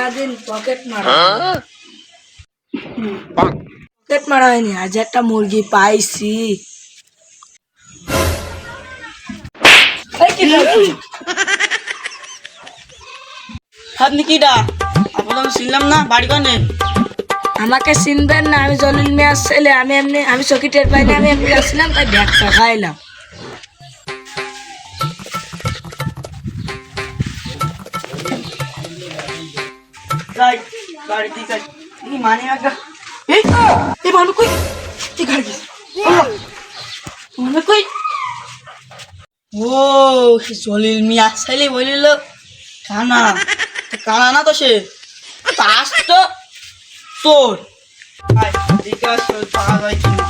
সারাদিন পকেট মারা পকেট মারা হয়নি, আজ একটা মুরগি পাইছি। আপনি কিডা? আপনার চিনলাম না, বাড়ি কানে? আমাকে চিনবেন না, আমি জলিল মিয়ার ছেলে। আমি চকি টের পাইনি, আমি এমনি আসছিলাম, তাই ব্যাগটা খাইলাম। যাই গাড়ি ঠিক আছে। এই মানে একটা এই মানু কই? কি গাড়ি গেছে? মানে কই? ও জলিল মিয়া ছেলে বলিল কানা। কানা না তো সে, পাস তো তোর। আয় দিকে আসো, পাওয়া যায় কিনা।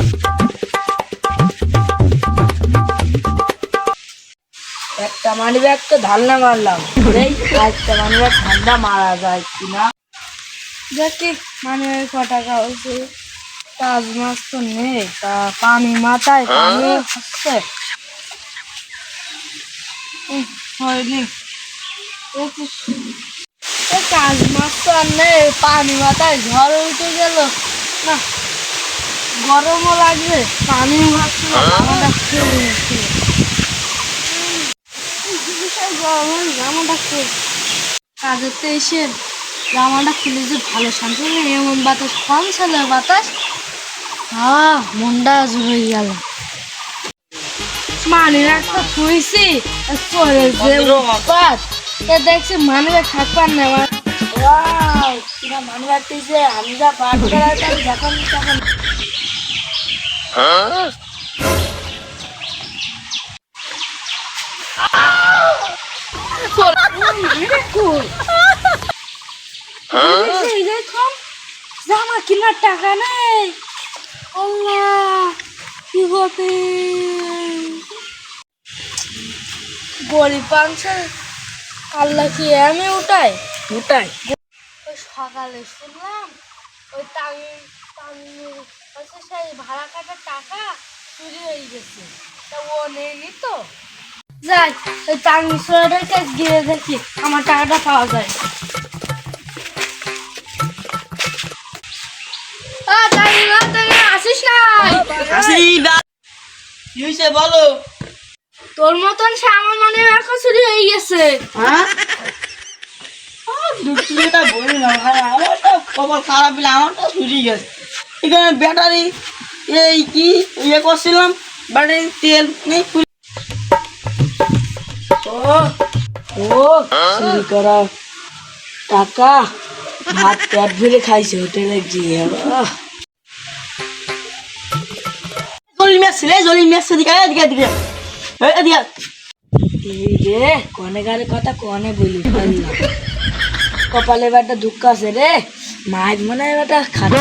একটা মানি ব্যাগ তো ধারনা মারলাম, একটা মানি ব্যাগ ঠান্ডা মারা যায় কিনা দেখি। মানি ব্যাগ ক টাকা হয়েছে? কাজ মাছ তো নেই, তা পানি মাথায় পানি হচ্ছে হয়নি। কাজ মাছ তো আর নেই, পানি মাথায় ঝড় উঠে গেল না, গরমও লাগবে, পানিও ভাবছিল জামাটা খুলে নিচ্ছিল। জামাটা কাজেতে এসে জামাটা খুলে যে ভালো শান্তি, এমন বাতাস, কম ছিল বাতাস, মনটা জুড়ে গেল। মানি রাখতে খুঁজছি চলে যে উৎপাত, দেখছি মানি ব্যাগ থাকবার না। মানি রাখতেছে, আমি যা পাঠ করাতাম যখন তখন। জামা কেনার টাকা নেই, আল্লাহ কি হবে? গরিব পাংশে আল্লাহ কি আমি উঠাই। ওই সকালে শুনলাম ওই সেই ভাড়া কাটার টাকা চুরি হয়ে গেছে, তা ও নেয়নি তো। যাই ওই তাঙ্গি সোয়াটার কাছে গিয়ে দেখি আমার টাকাটা পাওয়া যায়। আসিস না, কি হয়েছে বলো? তোর মতন সে আমার মানে এখন চুরি হয়ে গেছে। হ্যাঁ দুঃখটা বলি না ভাই, আমারটা কপাল খারাপ হলে আমারটা চুরি গেছে। এখানে ব্যাটারি এই কি ইয়ে করছিলাম, ব্যাটারি তেল নেই। চুরি করা টাকা ভাত পেট ভরে খাইছে হোটেলে গিয়ে। জলিল মেসে দিকে এদিকে এই রে কনে গারে কথা কনে বলি ফেললাম। কপালে বেটা দুঃখ আছে রে, মাছ মনে হয় বেটা খাতি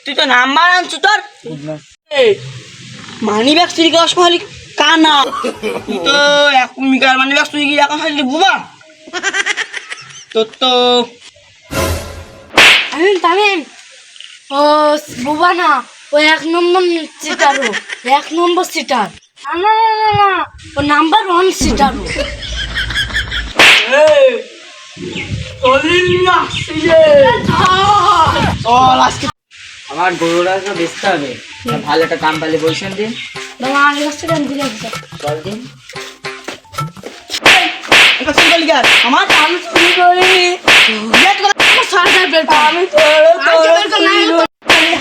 তুই তো নাম্বার আনছো তোর। মানি ব্যাগ চুরি করার সময় কানা, তুই তো এখনকার মানি ব্যাগ চুরি গিয়ে এখন খালি বুবা তোর তো। তামিম ও বুবা না, ও 1 নম্বর সিটার, ও 1 নম্বর সিটার। না ও নাম্বার 1 সিটার। আমার গরুটা বেচতে হবে, ভালো একটা দাম পালে বলছেন দিন। চল দিন আমার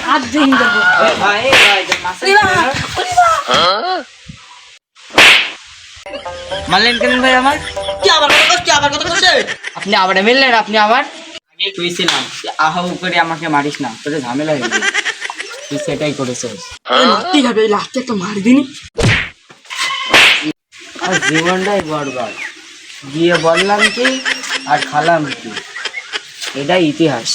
হাত ভেঙে দেবো। মানলেন কেন ভাই? আমার কি আবার কথা করছে? আপনি আবার মিললেন, আপনি আবার আগে কইছিলাম আহা করে আমাকে মারিস না, তোর ঝামেলা হয়ে গেছে, তুই সেটাই করেছিস। ঠিক হবে, লাস্টে একটা মারি দিনি, আর জীবনটাই বরবাদ। গিয়ে বললাম কি আর খালাম কি, এটাই ইতিহাস।